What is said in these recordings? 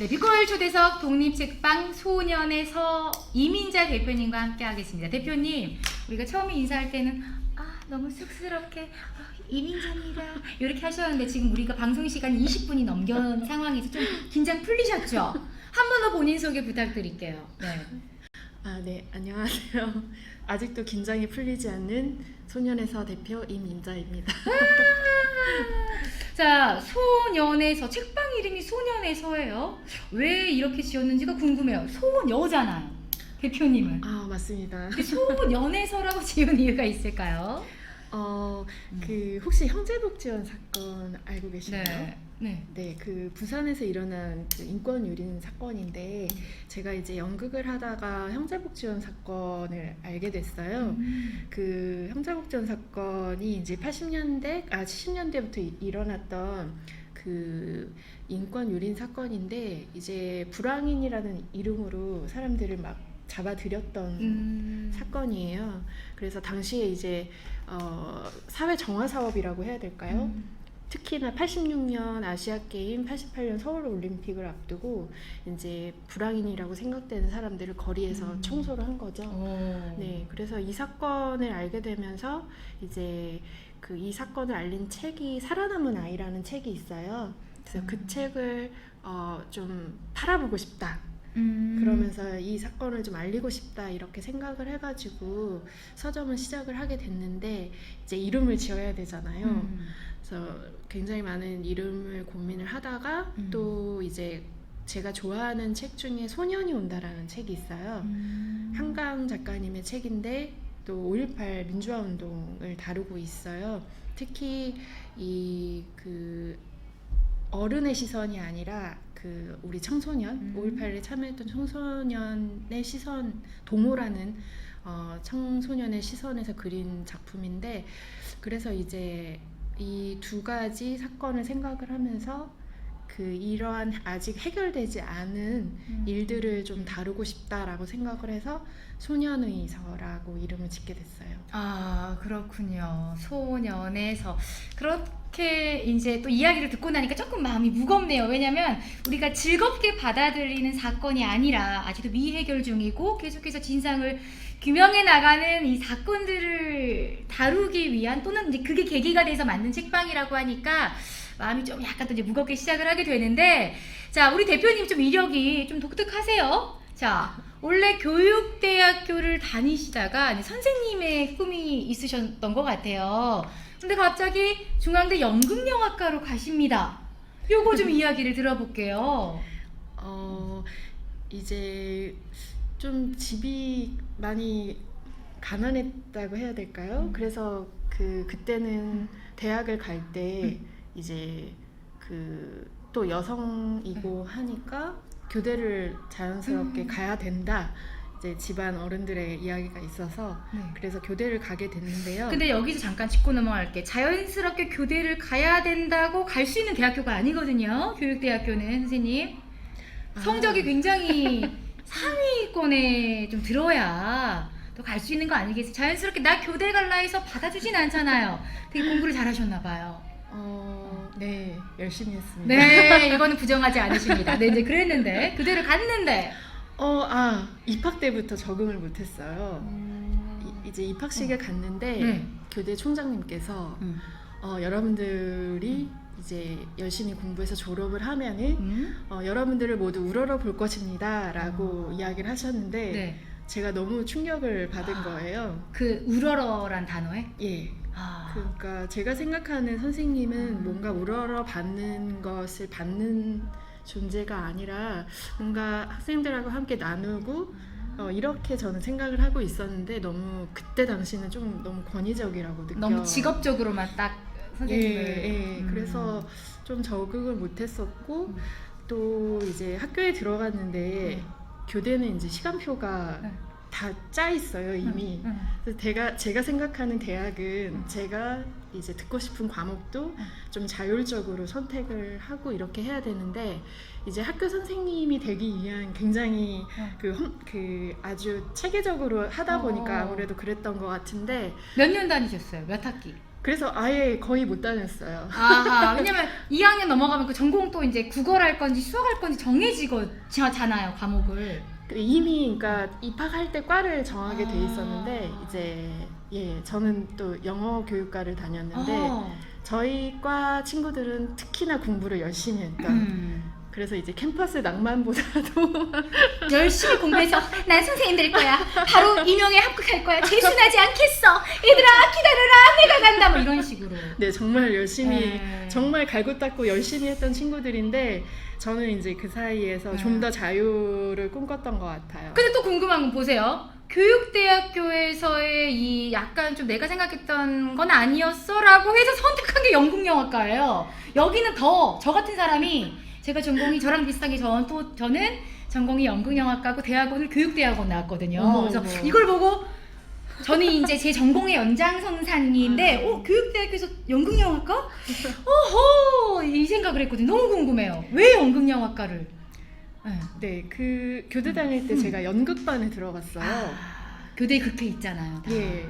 네, 뷰걸 초대석 독립책방 소년에서 이민자 대표님과 함께 하겠습니다. 대표님, 우리가 처음에 인사할 때는 너무 쑥스럽게 이민자입니다 이렇게 하셨는데 지금 우리가 방송 시간 20분이 넘겨온 상황에서 좀 긴장 풀리셨죠? 한 번 더 본인 소개 부탁드릴게요. 네. 네, 안녕하세요. 아직도 긴장이 풀리지 않는 소년에서 대표 임민자입니다. 자, 소년에서, 책방 이름이 소년에서예요. 왜 이렇게 지었는지가 궁금해요. 소녀잖아요, 대표님은. 맞습니다. 근데 소년에서라고 지은 이유가 있을까요? 혹시 형제복지원 사건 알고 계시나요? 네. 네, 그 부산에서 일어난 그 인권 유린 사건인데 제가 이제 연극을 하다가 형제복지원 사건을 알게 됐어요. 그 형제복지원 사건이 이제 70년대부터 일어났던 그 인권 유린 사건인데 이제 불황인이라는 이름으로 사람들을 막 잡아들였던 사건이에요. 그래서 당시에 이제 사회 정화 사업이라고 해야 될까요? 특히나 86년 아시아게임, 88년 서울올림픽을 앞두고 이제 불황인이라고 생각되는 사람들을 거리에서 청소를 한 거죠. 네, 그래서 이 사건을 알게 되면서 이제 이 사건을 알린 책이 살아남은 아이라는 책이 있어요. 그래서 그 책을 좀 팔아보고 싶다. 그러면서 이 사건을 좀 알리고 싶다 이렇게 생각을 해가지고 서점을 시작을 하게 됐는데 이제 이름을 지어야 되잖아요. 그래서 굉장히 많은 이름을 고민을 하다가 또 이제 제가 좋아하는 책 중에 소년이 온다라는 책이 있어요. 한강 작가님의 책인데 또 5.18 민주화 운동을 다루고 있어요. 특히 그 어른의 시선이 아니라 우리 청소년, 5.18에 참여했던 청소년의 시선, 도모라는 청소년의 시선에서 그린 작품인데, 그래서 이제 이 두 가지 사건을 생각을 하면서 이러한 아직 해결되지 않은 일들을 좀 다루고 싶다라고 생각을 해서 소년의서라고 이름을 짓게 됐어요. 그렇군요. 소년에서. 그렇게 이제 또 이야기를 듣고 나니까 조금 마음이 무겁네요. 왜냐면 우리가 즐겁게 받아들이는 사건이 아니라 아직도 미해결 중이고 계속해서 진상을 규명해 나가는 이 사건들을 다루기 위한, 또는 이제 그게 계기가 돼서 만든 책방이라고 하니까 마음이 좀 약간 또 이제 무겁게 시작을 하게 되는데, 자, 우리 대표님 좀 이력이 좀 독특하세요. 자, 원래 교육대학교를 다니시다가 선생님의 꿈이 있으셨던 것 같아요. 근데 갑자기 중앙대 연극영화과로 가십니다. 요거 좀 이야기를 들어볼게요. 이제 좀 집이 많이 가난했다고 해야 될까요? 그래서 그때는 대학을 갈 때 이제 또 여성이고 하니까 교대를 자연스럽게 가야 된다. 이제 집안 어른들의 이야기가 있어서 그래서 교대를 가게 됐는데요. 근데 여기서 잠깐 짚고 넘어갈게. 자연스럽게 교대를 가야 된다고 갈 수 있는 대학교가 아니거든요. 교육대학교는 선생님. 성적이 굉장히 상위권에 좀 들어야 또 갈 수 있는 거 아니겠어요? 자연스럽게 나 교대 갈라 해서 받아주진 않잖아요. 되게 공부를 잘하셨나 봐요. 네, 열심히 했습니다. 네, 이거는 부정하지 않으십니다. 네, 이제 그랬는데 교대를 갔는데 입학 때부터 적응을 못했어요. 이제 입학식에 갔는데 교대 총장님께서 여러분들이 이제 열심히 공부해서 졸업을 하면은 여러분들을 모두 우러러 볼 것입니다 라고 이야기를 하셨는데 제가 너무 충격을 받은 거예요. 그 우러러란 단어에? 예. 그러니까 제가 생각하는 선생님은 뭔가 우러러 받는 것을 받는 존재가 아니라 뭔가 학생들하고 함께 나누고 이렇게 저는 생각을 하고 있었는데 너무 그때 당시는 좀 너무 권위적이라고 느껴. 너무 직업적으로만 딱 선생님을. 그래서 좀 적응을 못했었고 또 이제 학교에 들어갔는데 교대는 이제 시간표가 다 짜 있어요 이미. 그래서 제가 생각하는 대학은 제가 이제 듣고 싶은 과목도 좀 자율적으로 선택을 하고 이렇게 해야 되는데 이제 학교 선생님이 되기 위한 굉장히 그 아주 체계적으로 하다 보니까 아무래도 그랬던 것 같은데. 몇 년 다니셨어요? 몇 학기? 그래서 아예 거의 못 다녔어요. 아하, 왜냐면 2학년 넘어가면 그 전공 또 이제 국어를 할 건지 수학을 할 건지 정해지잖아요, 과목을. 이미 그러니까 입학할 때 과를 정하게 돼 있었는데 이제 저는 또 영어 교육과를 다녔는데 저희 과 친구들은 특히나 공부를 열심히 했던. 그래서 이제 캠퍼스 낭만보다도 열심히 공부해서 난 선생님 될 거야. 바로 임용에 합격할 거야. 재수나지 않겠어. 얘들아 기다려라. 내가 간다. 뭐 이런 식으로. 네, 정말 열심히 정말 갈고 닦고 열심히 했던 친구들인데 저는 이제 그 사이에서 좀 더 자유를 꿈꿨던 것 같아요. 근데 또 궁금한 건 보세요. 교육대학교에서의 이 약간 좀 내가 생각했던 건 아니었어 라고 해서 선택한 게 연극영화과예요. 여기는 더 저 같은 사람이 제가 전공이 저랑 비슷하게 저는 전공이 연극영화과고 대학원을 교육대학원 나왔거든요. 그래서 이걸 보고 저는 이제 제 전공의 연장선상인데 교육대학교에서 연극영화과? 어허 이 생각을 했거든요. 너무 궁금해요. 왜 연극영화과를? 네, 그 교대 다닐 때 제가 연극반에 들어갔어요. 교대 극회 있잖아요. 다. 예.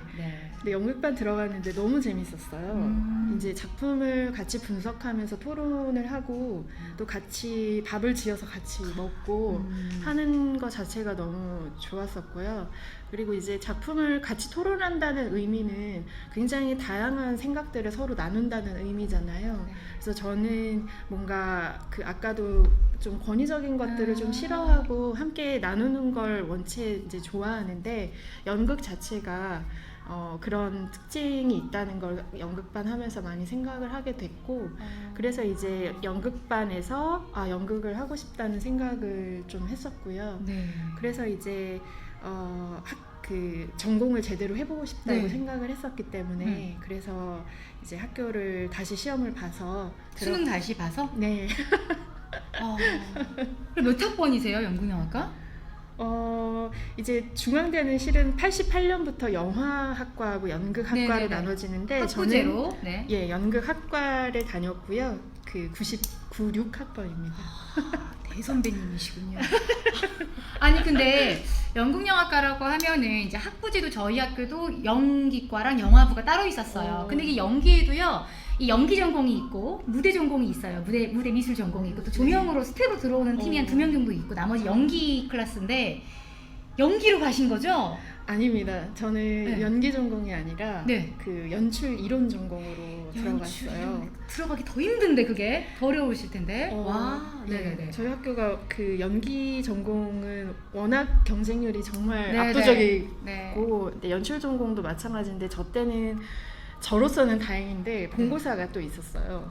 근데 연극반 들어갔는데 너무 재밌었어요. 이제 작품을 같이 분석하면서 토론을 하고 또 같이 밥을 지어서 같이 먹고 하는 것 자체가 너무 좋았었고요. 그리고 이제 작품을 같이 토론한다는 의미는 굉장히 다양한 생각들을 서로 나눈다는 의미잖아요. 그래서 저는 뭔가 그 아까도 좀 권위적인 것들을 좀 싫어하고 함께 나누는 걸 원체 이제 좋아하는데 연극 자체가 그런 특징이 있다는 걸 연극반 하면서 많이 생각을 하게 됐고 그래서 이제 연극반에서 연극을 하고 싶다는 생각을 좀 했었고요. 그래서 이제 그 전공을 제대로 해보고 싶다고 생각을 했었기 때문에 그래서 이제 학교를 다시 시험을 봐서 수능 다시 봐서? 네. 몇 학번이세요, 연극영화과? 이제 중앙대는 실은 88년부터 영화학과하고 연극학과로 나눠지는데 학부제로? 저는 연극학과를 다녔고요. 그 96학번입니다. 대선배님이시군요. 아니 근데 연극영화과라고 하면은 이제 학부제도 저희 학교도 연기과랑 영화부가 따로 있었어요. 근데 이게 연기에도요. 이 연기 전공이 있고 무대 전공이 있어요. 무대 미술 전공이 있고 또 조명으로 스텝으로 들어오는 팀이 한 2명 정도 있고 나머지 연기 클래스인데 연기로 가신 거죠? 아닙니다. 저는 연기 전공이 아니라 그 연출 이론 전공으로 들어갔어요. 들어가기 더 힘든데 그게 더 어려우실 텐데. 와, 네네네. 저희 학교가 그 연기 전공은 워낙 경쟁률이 정말 압도적이고 연출 전공도 마찬가지인데 저 때는 저로서는 다행인데 본고사가 또 있었어요.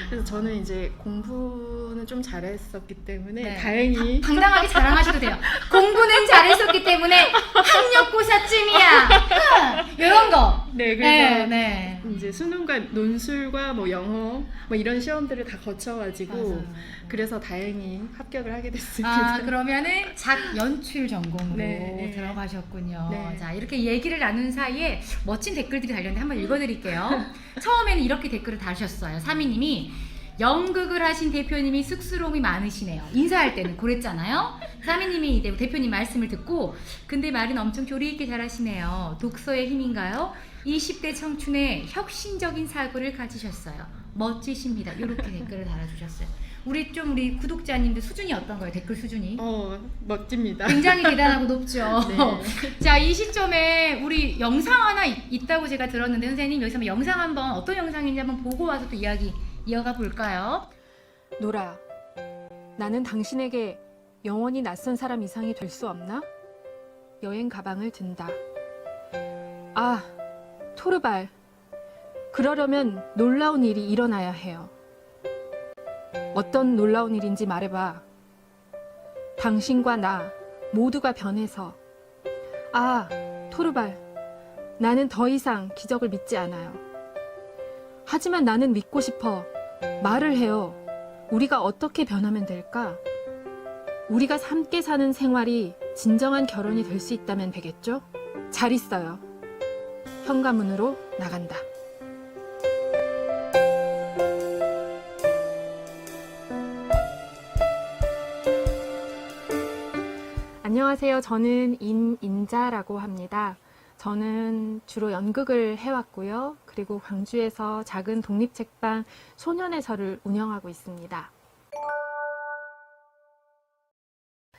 그래서 저는 이제 공부는 좀 잘했었기 때문에 다행히 당당하게 자랑하셔도 돼요. 공부는 잘했었기 때문에 학력고사쯤이야. 이런 거. 네, 그래서 이제 수능과 논술과 뭐 영어 뭐 이런 시험들을 다 거쳐가지고 그래서 다행히 합격을 하게 됐습니다. 그러면은 연출 전공으로 들어가셨군요. 자, 이렇게 얘기를 나눈 사이에 멋진 댓글들이 달렸는데 한번 읽어드릴게요. 처음에는 이렇게 댓글을 다셨어요. 사미님이 연극을 하신 대표님이 쑥스러움이 많으시네요. 인사할 때는 그랬잖아요. 사미님이 대표님 말씀을 듣고 근데 말은 엄청 조리 있게 잘하시네요. 독서의 힘인가요? 20대 청춘에 혁신적인 사고를 가지셨어요. 멋지십니다. 이렇게 댓글을 달아주셨어요. 우리 구독자님들 수준이 어떤 거예요? 댓글 수준이? 멋집니다. 굉장히 대단하고 높죠. 자, 이 시점에 우리 영상 하나 있다고 제가 들었는데 선생님 여기서 한번 영상 한번 어떤 영상인지 한번 보고 와서 또 이야기 이어가 볼까요? 노라, 나는 당신에게 영원히 낯선 사람 이상이 될 수 없나? 여행 가방을 든다. 토르발. 그러려면 놀라운 일이 일어나야 해요. 어떤 놀라운 일인지 말해봐. 당신과 나 모두가 변해서. 토르발. 나는 더 이상 기적을 믿지 않아요. 하지만 나는 믿고 싶어. 말을 해요. 우리가 어떻게 변하면 될까? 우리가 함께 사는 생활이 진정한 결혼이 될 수 있다면 되겠죠? 잘 있어요. 현관문으로 나간다. 안녕하세요. 저는 임인자라고 합니다. 저는 주로 연극을 해왔고요. 그리고 광주에서 작은 독립책방 소년의서를 운영하고 있습니다.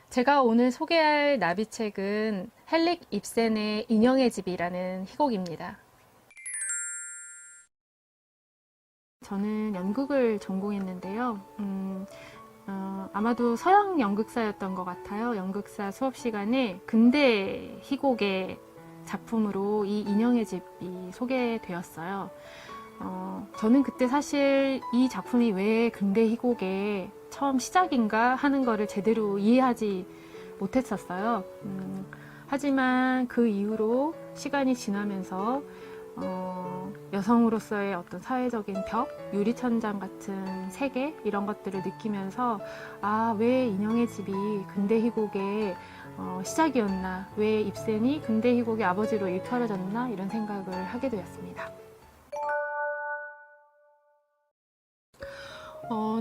제가 오늘 소개할 나비책은 헨릭 입센의 인형의 집이라는 희곡입니다. 저는 연극을 전공했는데요. 아마도 서양 연극사였던 것 같아요. 연극사 수업 시간에 근대 희곡의 작품으로 이 인형의 집이 소개되었어요. 저는 그때 사실 이 작품이 왜 근대 희곡의 처음 시작인가 하는 거를 제대로 이해하지 못했었어요. 하지만 그 이후로 시간이 지나면서 여성으로서의 어떤 사회적인 벽, 유리천장 같은 세계 이런 것들을 느끼면서 왜 인형의 집이 근대 희곡의 시작이었나, 왜 입센이 근대 희곡의 아버지로 일컬어졌나 이런 생각을 하게 되었습니다.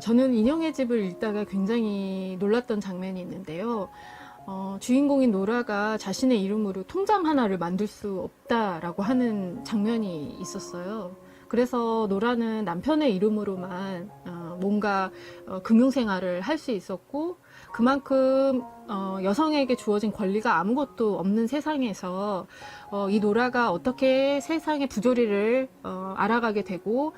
저는 인형의 집을 읽다가 굉장히 놀랐던 장면이 있는데요. 주인공인 노라가 자신의 이름으로 통장 하나를 만들 수 없다라고 하는 장면이 있었어요. 그래서 노라는 남편의 이름으로만 뭔가 금융생활을 할 수 있었고, 그만큼 여성에게 주어진 권리가 아무것도 없는 세상에서 이 노라가 어떻게 세상의 부조리를 알아가게 되고,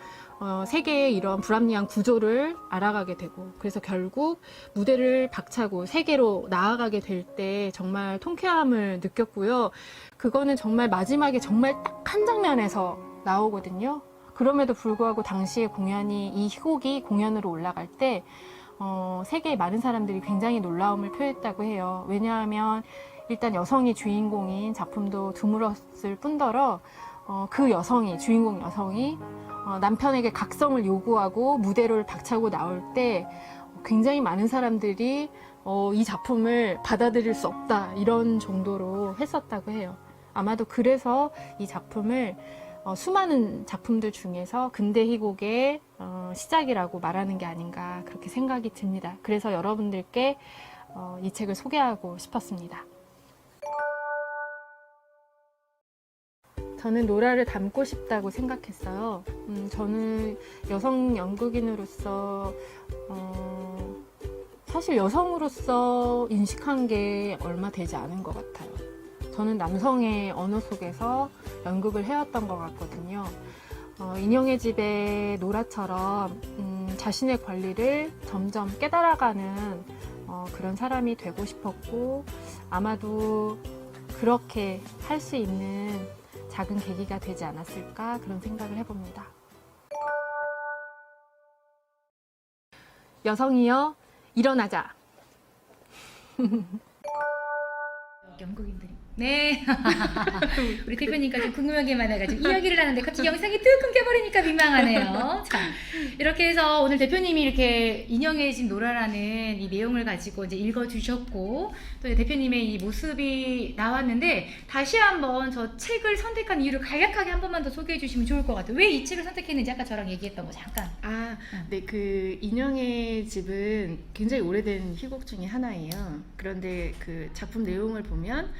세계의 이런 불합리한 구조를 알아가게 되고, 그래서 결국 무대를 박차고 세계로 나아가게 될 때 정말 통쾌함을 느꼈고요. 그거는 정말 마지막에 정말 딱 한 장면에서 나오거든요. 그럼에도 불구하고 당시의 공연이, 이 희곡이 공연으로 올라갈 때 세계의 많은 사람들이 굉장히 놀라움을 표했다고 해요. 왜냐하면 일단 여성이 주인공인 작품도 드물었을 뿐더러 그 여성이, 주인공 여성이 남편에게 각성을 요구하고 무대를 박차고 나올 때 굉장히 많은 사람들이 이 작품을 받아들일 수 없다 이런 정도로 했었다고 해요. 아마도 그래서 이 작품을 수많은 작품들 중에서 근대 희곡의 시작이라고 말하는 게 아닌가 그렇게 생각이 듭니다. 그래서 여러분들께 이 책을 소개하고 싶었습니다. 저는 노라를 닮고 싶다고 생각했어요. 저는 여성 연극인으로서 사실 여성으로서 인식한 게 얼마 되지 않은 것 같아요. 저는 남성의 언어 속에서 연극을 해왔던 것 같거든요. 인형의 집의 노라처럼 자신의 권리를 점점 깨달아가는 그런 사람이 되고 싶었고, 아마도 그렇게 할 수 있는 작은 계기가 되지 않았을까 그런 생각을 해봅니다. 여성이여 일어나자. 연극인들이. 네. 우리 대표님과 좀 궁금한 게 많아가지고 이야기를 하는데 갑자기 영상이 뚝 끊겨버리니까 민망하네요. 자, 이렇게 해서 오늘 대표님이 이렇게 인형의 집 노라라는 이 내용을 가지고 이제 읽어주셨고, 또 대표님의 이 모습이 나왔는데, 다시 한번 저 책을 선택한 이유를 간략하게 한 번만 더 소개해 주시면 좋을 것 같아요. 왜 이 책을 선택했는지 아까 저랑 얘기했던 거 잠깐. 네, 그 인형의 집은 굉장히 오래된 희곡 중에 하나예요. 그런데 그 작품 내용을 보면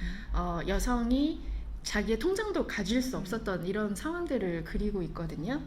여성이 자기의 통장도 가질 수 없었던 이런 상황들을 그리고 있거든요.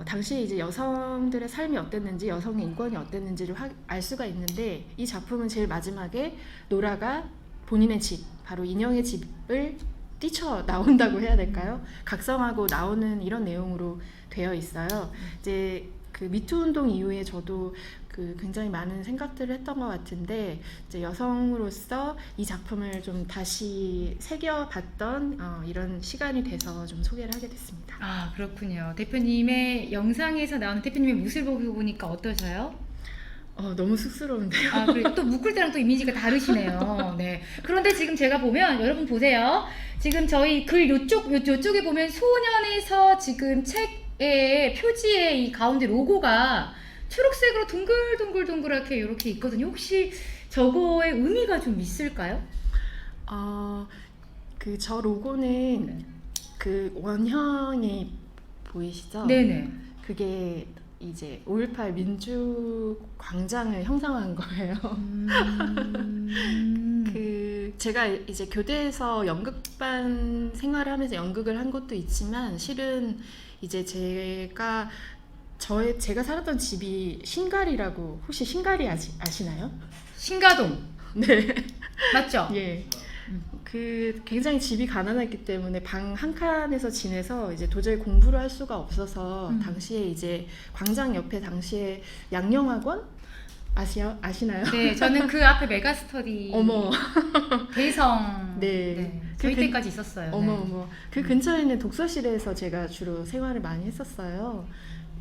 당시에 이제 여성들의 삶이 어땠는지, 여성의 인권이 어땠는지를 알 수가 있는데, 이 작품은 제일 마지막에 노라가 본인의 집, 바로 인형의 집을 뛰쳐 나온다고 해야 될까요? 각성하고 나오는 이런 내용으로 되어 있어요. 이제 그 미투 운동 이후에 저도 그 굉장히 많은 생각들을 했던 것 같은데, 이제 여성으로서 이 작품을 좀 다시 새겨봤던 이런 시간이 돼서 좀 소개를 하게 됐습니다. 아, 그렇군요. 대표님의 영상에서 나오는 대표님의 모습을 보니까 어떠세요? 너무 쑥스러운데요. 아, 그리고 또 묶을 때랑 또 이미지가 다르시네요. 네. 그런데 지금 제가 보면, 여러분 보세요. 지금 저희 글 요쪽에 보면 소년에서 지금 책의 표지의 이 가운데 로고가 초록색으로 동글동글동글하게 이렇게 있거든요. 혹시 저거의 의미가 좀 있을까요? 그 저 로고는 그 원형이 보이시죠? 네네. 그게 이제 5.18 민주광장을 형상화한 거예요. 그 제가 이제 교대에서 연극반 생활을 하면서 연극을 한 것도 있지만 실은 이제 제가 살았던 집이 신갈이라고 혹시 신갈이 아시나요? 신가동 네. 맞죠? 예. 그 굉장히 집이 가난했기 때문에 방 한 칸에서 지내서 이제 도저히 공부를 할 수가 없어서 당시에 이제 광장 옆에 당시에 양령학원 아시나요? 네, 저는 그 앞에 메가스터디 어머. 대성 네. 저희 그 때까지 있었어요. 어머. 그 근처에 있는 독서실에서 제가 주로 생활을 많이 했었어요.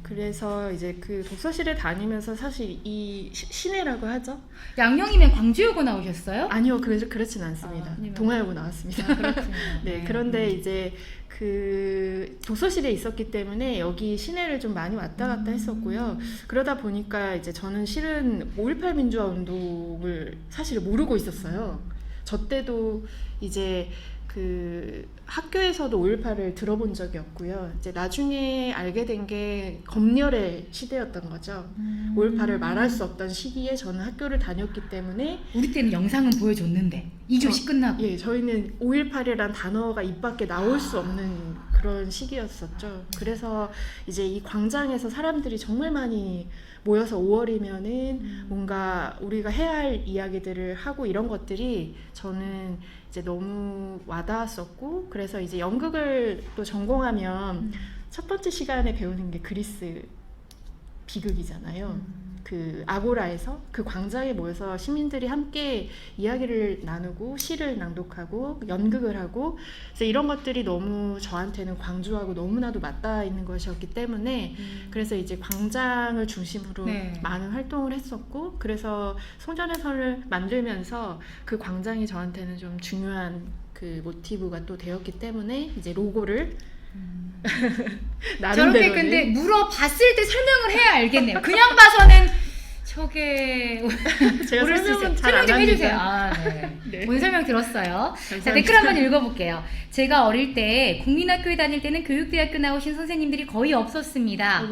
그래서 이제 그 독서실에 다니면서 사실 이 시내라고 하죠? 양령이면 광주여고 나오셨어요? 아니요, 그렇진 않습니다. 아니면- 동아여고 나왔습니다. 그렇군요. 네, 그런데 이제 그 독서실에 있었기 때문에 여기 시내를 좀 많이 왔다 갔다 했었고요. 그러다 보니까 이제 저는 실은 5.18 민주화 운동을 사실 모르고 있었어요. 저 때도 이제 그 학교에서도 5.18을 들어본 적이 없고요. 이제 나중에 알게 된 게 검열의 시대였던 거죠. 5.18을 말할 수 없던 시기에 저는 학교를 다녔기 때문에 우리 때는 영상은 보여줬는데 2교시 끝나고 예, 저희는 5.18이란 단어가 입 밖에 나올 수 없는 그런 시기였었죠. 그래서 이제 이 광장에서 사람들이 정말 많이 모여서 5월이면은 뭔가 우리가 해야 할 이야기들을 하고 이런 것들이 저는 이제 너무 와닿았었고, 그래서 이제 연극을 또 전공하면 첫 번째 시간에 배우는 게 그리스 비극이잖아요. 그 아고라에서 그 광장에 모여서 시민들이 함께 이야기를 나누고 시를 낭독하고 연극을 하고, 그래서 이런 것들이 너무 저한테는 광주하고 너무나도 맞닿아 있는 것이었기 때문에 그래서 이제 광장을 중심으로 네. 많은 활동을 했었고, 그래서 송전해설을 만들면서 그 광장이 저한테는 좀 중요한 그 모티브가 또 되었기 때문에 이제 로고를 저렇게 나름대로는 근데 물어봤을 때 설명을 해야 알겠네요. 그냥 봐서는 저게 제가 모를 수 있어요. 설명은 잘 설명 안 좀 해주세요. 합니다. 아, 네. 네. 오늘 설명 들었어요. 자, 감사합니다. 댓글 한번 읽어볼게요. 제가 어릴 때 국민학교에 다닐 때는 교육대학교 나오신 선생님들이 거의 없었습니다.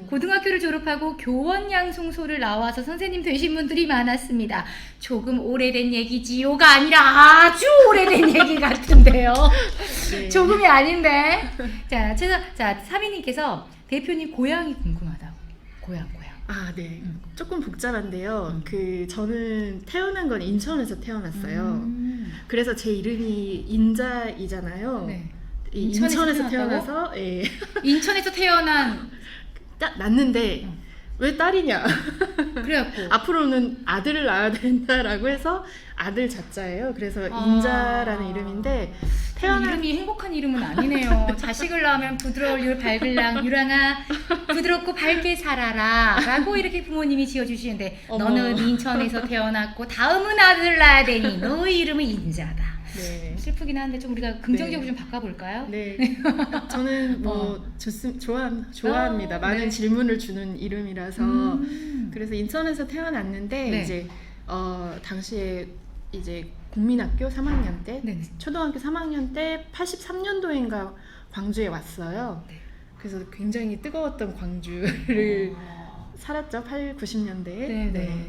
고등학교를 졸업하고 교원 양송소를 나와서 선생님 되신 분들이 많았습니다. 조금 오래된 얘기지요가 아니라 아주 오래된 얘기 같은데요. 네. 조금이 아닌데. 자, 사미님께서 대표님 고향이 궁금하다고. 고향. 아, 네. 조금 복잡한데요. 그 저는 태어난 건 인천에서 태어났어요. 그래서 제 이름이 인자이잖아요. 네. 인천에서 태어나서 예. 인천에서 태어난 낳는데 왜 딸이냐? 그래갖고 앞으로는 아들을 낳아야 된다라고 해서 아들 자자예요. 그래서 인자라는 이름인데 태어난 이름이 행복한 이름은 아니네요. 자식을 낳으면 부드러울 율 밝을랑 유랑아 부드럽고 밝게 살아라 라고 이렇게 부모님이 지어주시는데 어머. 너는 인천에서 태어났고 다음은 아들을 낳아야 되니 너의 이름은 인자다. 네. 슬프긴 한데 좀 우리가 긍정적으로 좀 바꿔볼까요? 네. 저는 뭐 좋아합니다. 많은 네. 질문을 주는 이름이라서 그래서 인천에서 태어났는데 네. 이제 당시에 이제 국민학교 3학년 때 네. 초등학교 3학년 때 83년도인가 광주에 왔어요. 네. 그래서 굉장히 뜨거웠던 광주를 살았죠. 90년대에. 네.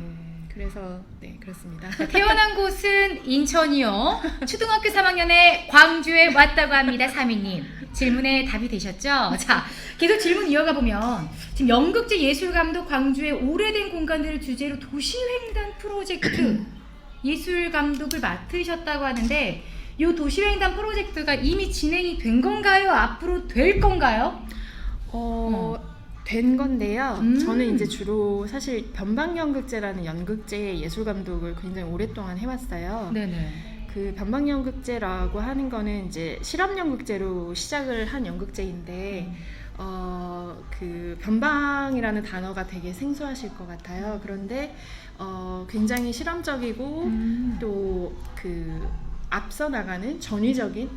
그래서 네, 그렇습니다. 태어난 곳은 인천이요. 초등학교 3학년에 광주에 왔다고 합니다. 사미님. 질문에 답이 되셨죠? 자, 계속 질문 이어가 보면 지금 연극제 예술감독 광주의 오래된 공간들을 주제로 도시횡단 프로젝트 예술감독을 맡으셨다고 하는데 이 도시횡단 프로젝트가 이미 진행이 된 건가요? 앞으로 될 건가요? 된 건데요. 음. 저는 이제 주로 사실 변방연극제라는 연극제 예술 감독을 굉장히 오랫동안 해왔어요. 네네. 그 변방연극제라고 하는 거는 이제 실험연극제로 시작을 한 연극제인데 그 변방이라는 단어가 되게 생소하실 것 같아요. 그런데 굉장히 실험적이고 또 그 앞서 나가는 전위적인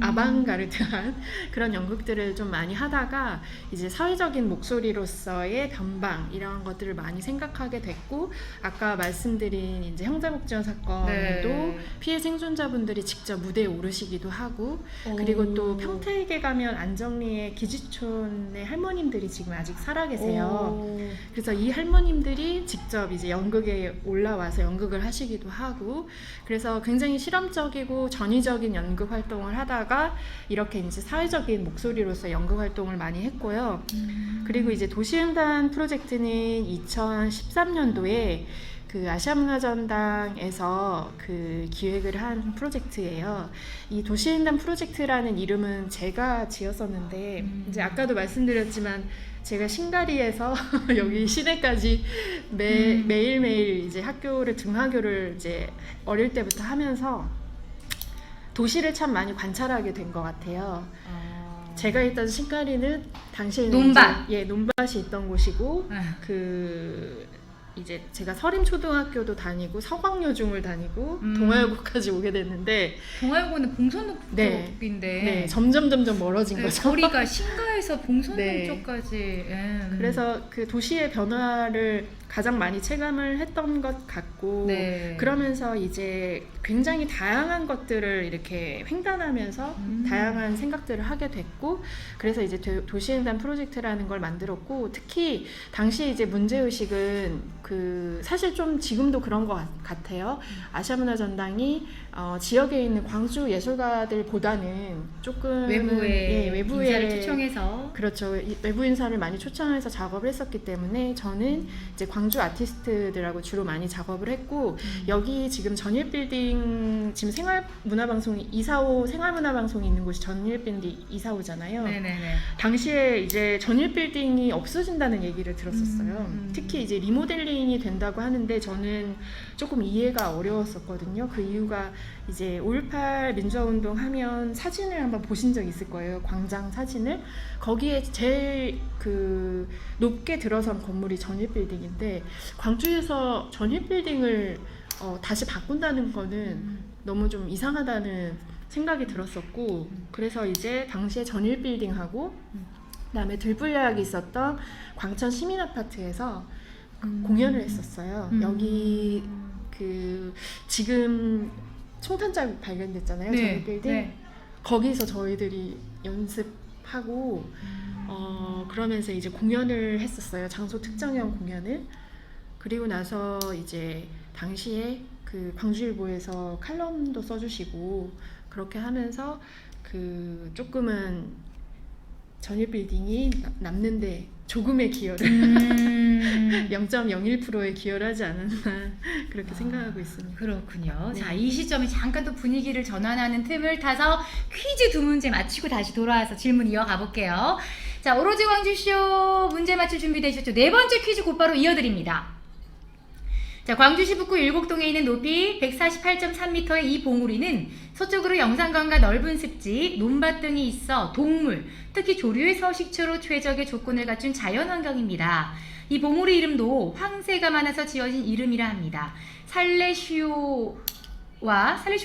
아방가르드한 그런 연극들을 좀 많이 하다가 이제 사회적인 목소리로서의 변방 이런 것들을 많이 생각하게 됐고, 아까 말씀드린 이제 형제복지원 사건도 네. 피해 생존자분들이 직접 무대에 오르시기도 하고, 그리고 또 평택에 가면 안정리의 기지촌의 할머님들이 지금 아직 살아 계세요. 그래서 이 할머님들이 직접 이제 연극에 올라와서 연극을 하시기도 하고, 그래서 굉장히 실험적이고 전위적인 연극 활동을 하다가 이렇게 이제 사회적인 목소리로서 연극 활동을 많이 했고요. 그리고 이제 도시횡단 프로젝트는 2013년도에 그 아시아문화전당에서 그 기획을 한 프로젝트예요. 이 도시횡단 프로젝트라는 이름은 제가 지었었는데, 이제 아까도 말씀드렸지만 제가 싱가리에서 여기 시내까지 매일매일 이제 학교를 등하교를 이제 어릴 때부터 하면서 도시를 참 많이 관찰하게 된 것 같아요. 제가 있던 싱가리는 당시에는 논밭. 이제, 논밭이 있던 곳이고, 아. 이제 제가 서림초등학교도 다니고 서광여중을 다니고 동아여고까지 오게 됐는데, 동아여고는 봉선동 네. 쪽인데 네, 점점 멀어진 거죠. 거리가 신가에서 봉선동 네. 쪽까지. 그래서 그 도시의 변화를 가장 많이 체감을 했던 것 같고, 네. 그러면서 이제 굉장히 다양한 것들을 이렇게 횡단하면서 다양한 생각들을 하게 됐고, 그래서 이제 도시횡단 프로젝트라는 걸 만들었고, 특히 당시 이제 문제의식은 그 사실 좀 지금도 그런 것 같아요. 아시아문화전당이 지역에 있는 광주 예술가들보다는 조금 외부의 외부의 인사를 초청해서. 그렇죠. 외부 인사를 많이 초청해서 작업을 했었기 때문에 저는 이제 광주 아티스트들하고 주로 많이 작업을 했고, 여기 지금 전일빌딩, 지금 생활문화방송이 245 생활문화방송이 있는 곳이 전일빌딩 245잖아요. 네네네. 당시에 이제 전일빌딩이 없어진다는 얘기를 들었었어요. 특히 이제 리모델링이 된다고 하는데 저는 조금 이해가 어려웠었거든요. 그 이유가 이제 5.18 민주화운동 하면 사진을 한번 보신 적 있을 거예요. 광장 사진을. 거기에 제일 그 높게 들어선 건물이 전일빌딩인데, 광주에서 전일빌딩을 다시 바꾼다는 거는 너무 좀 이상하다는 생각이 들었었고, 그래서 이제 당시에 전일빌딩하고 그다음에 들불야학이 있었던 광천 시민아파트에서 공연을 했었어요. 여기 그 지금 총탄자국 발견됐잖아요. 네, 전일빌딩. 네. 거기서 저희들이 연습하고 그러면서 이제 공연을 했었어요. 장소 특정형 공연을. 그리고 나서 이제 당시에 그 광주일보에서 칼럼도 써주시고, 그렇게 하면서 그 조금은 전일빌딩이 남는데 조금의 기여를 0.01%의 기여를 하지 않았나 그렇게 생각하고 있습니다. 그렇군요. 네. 자, 이 시점에 잠깐 또 분위기를 전환하는 틈을 타서 퀴즈 두 문제 맞히고 다시 돌아와서 질문 이어가 볼게요. 자, 오로지 광주쇼 문제 맞출 준비되셨죠? 네 번째 퀴즈 곧바로 이어드립니다. 자, 광주시 북구 율곡동에 있는 높이 148.3m의 이 봉우리는 서쪽으로 영산강과 넓은 습지, 논밭 등이 있어 동물, 특히 조류의 서식처로 최적의 조건을 갖춘 자연환경입니다. 이 봉우리 이름도 황새가 많아서 지어진 이름이라 합니다. 살레시오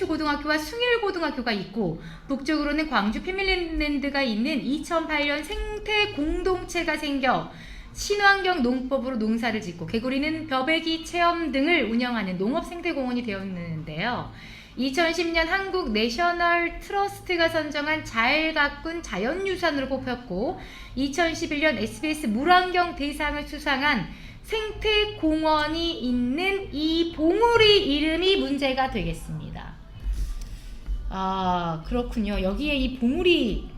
고등학교와 숭일고등학교가 있고, 북쪽으로는 광주 패밀리랜드가 있는 2008년 생태 공동체가 생겨 친환경 농법으로 농사를 짓고, 개구리는 벼베기 체험 등을 운영하는 농업생태공원이 되었는데요. 2010년 한국 내셔널 트러스트가 선정한 잘 가꾼 자연유산으로 뽑혔고, 2011년 SBS 물환경 대상을 수상한 생태공원이 있는 이 봉우리 이름이 문제가 되겠습니다. 아, 그렇군요. 여기에 이 봉우리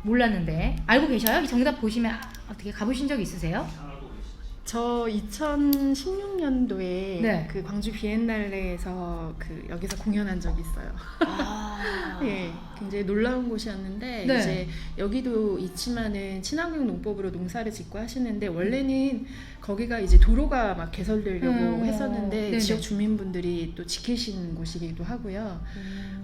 몰랐는데 알고 계셔요? 이 정답 보시면 어떻게 가보신 적 있으세요? 저 2016년도에 네. 그 광주 비엔날레에서 그 여기서 공연한 적이 있어요. 아, 네, 굉장히 놀라운 곳이었는데 네. 이제 여기도 있지만은 친환경 농법으로 농사를 짓고 하시는데, 원래는 거기가 이제 도로가 막 개설되려고 했었는데 네네. 지역 주민분들이 또 지키신 곳이기도 하고요.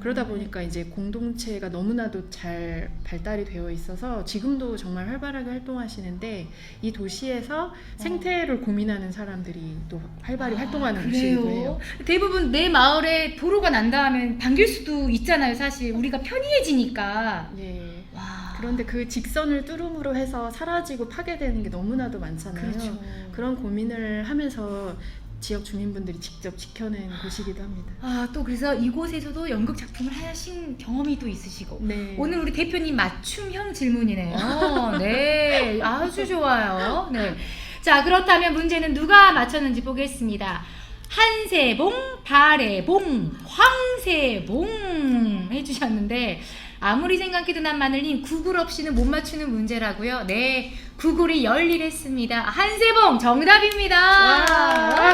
그러다 보니까 이제 공동체가 너무나도 잘 발달이 되어 있어서 지금도 정말 활발하게 활동하시는데, 이 도시에서 생태를 고민하는 사람들이 또 활발히 활동하는 곳이기도 해요. 대부분 내 마을에 도로가 난다 하면 반길 수도 있잖아요. 사실 우리가 편히 혼이해지니까. 예. 와. 그런데 그 직선을 뚫음으로 해서 사라지고 파괴되는 게 너무나도 많잖아요. 그렇죠. 그런 고민을 하면서 지역 주민분들이 직접 지켜낸 곳이기도 합니다. 아, 또 그래서 이곳에서도 연극 작품을 하신 경험이 또 있으시고. 네. 오늘 우리 대표님 맞춤형 질문이네요. 네, 아주 좋아요. 네. 자, 그렇다면 문제는 누가 맞췄는지 보겠습니다. 한세봉, 발해봉, 황세봉 해주셨는데 아무리 생각해도 난 마늘님 구글 없이는 못 맞추는 문제라고요. 네, 구글이 열일했습니다. 한세봉 정답입니다. 와.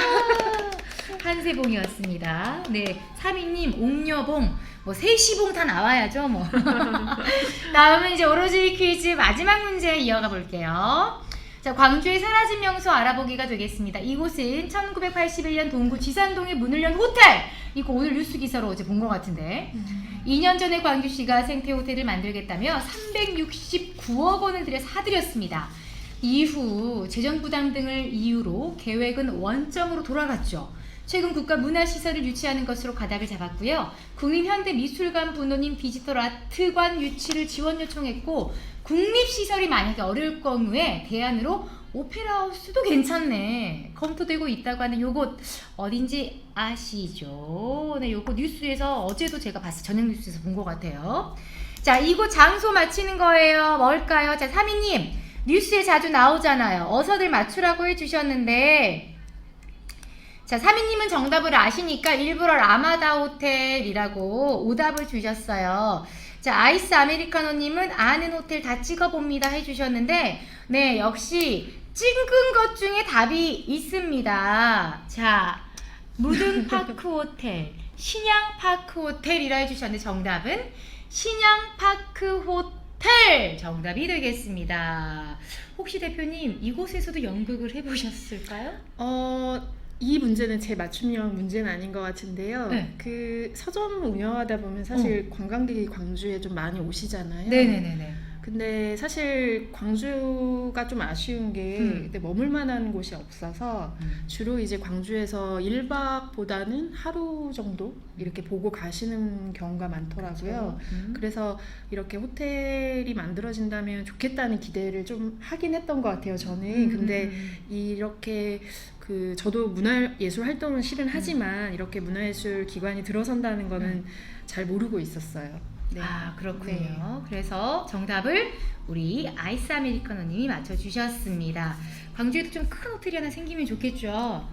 한세봉이었습니다. 네, 사미님 옥녀봉, 뭐 세시봉 다 나와야죠. 뭐. 다음은 이제 오로지 퀴즈 마지막 문제 이어가 볼게요. 자, 광주의 사라진 명소 알아보기가 되겠습니다. 이곳은 1981년 동구 지산동에 문을 연 호텔. 이거 오늘 뉴스 기사로 어제 본 것 같은데. 2년 전에 광주시가 생태호텔을 만들겠다며 369억 원을 들여 사들였습니다. 이후 재정 부담 등을 이유로 계획은 원점으로 돌아갔죠. 최근 국가문화시설을 유치하는 것으로 가닥을 잡았고요. 국립현대미술관 분원인 디지털 아트관 유치를 지원 요청했고 국립시설이 만약에 어려울 경우에 대안으로 오페라하우스도 괜찮네 검토되고 있다고 하는 요곳 어딘지 아시죠? 네, 요곳 뉴스에서 어제도 제가 봤어요. 저녁 뉴스에서 본 것 같아요. 자, 이곳 장소 맞히는 거예요. 뭘까요? 자, 사미님 뉴스에 자주 나오잖아요. 어서들 맞추라고 해주셨는데 자, 사미님은 정답을 아시니까 일부러 라마다 호텔이라고 오답을 주셨어요. 자, 아이스 아메리카노님은 아는 호텔 다 찍어봅니다 해주셨는데 네, 역시 찍은 것 중에 답이 있습니다. 자, 무등파크 호텔, 신양파크 호텔이라 해주셨는데 정답은 신양파크 호텔 정답이 되겠습니다. 혹시 대표님 이곳에서도 연극을 해보셨을까요? 이 문제는 제 맞춤형 문제는 아닌 것 같은데요. 네. 그 서점 운영하다 보면 사실 관광객이 광주에 좀 많이 오시잖아요. 네네네네. 근데 사실 광주가 좀 아쉬운 게 그때 머물 만한 곳이 없어서 주로 이제 광주에서 1박보다는 하루 정도 이렇게 보고 가시는 경우가 많더라고요. 그래서 이렇게 호텔이 만들어진다면 좋겠다는 기대를 좀 하긴 했던 것 같아요, 저는. 근데 이렇게 저도 문화예술 활동은 실은 하지만 이렇게 문화예술 기관이 들어선다는 거는 잘 모르고 있었어요. 네. 아, 그렇군요. 네. 그래서 정답을 우리 아이스 아메리카노님이 맞춰주셨습니다. 광주에도 좀 큰 호텔이 하나 생기면 좋겠죠.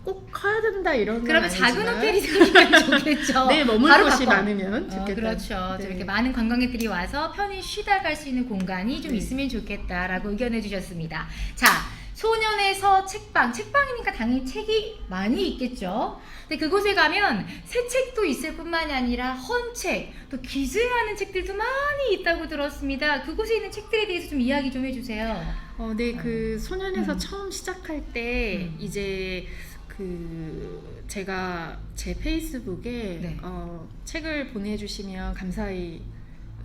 꼭 커야 된다 이런 건 그러면 작은 아니지만 호텔이 생기면 좋겠죠. 네, 머물 바로 곳이 바꿔. 많으면 좋겠다. 그렇죠. 네. 이렇게 많은 관광객들이 와서 편히 쉬다 갈 수 있는 공간이 좀 네. 있으면 좋겠다라고 의견해 주셨습니다. 자, 소년에서 책방이니까 당연히 책이 많이 있겠죠. 근데 그곳에 가면 새 책도 있을 뿐만이 아니라 헌책, 또 기증하는 책들도 많이 있다고 들었습니다. 그곳에 있는 책들에 대해서 좀 이야기 좀 해주세요. 네, 그 소년에서 음. 처음 시작할 때 이제 제가 제 페이스북에 네. 책을 보내주시면 감사히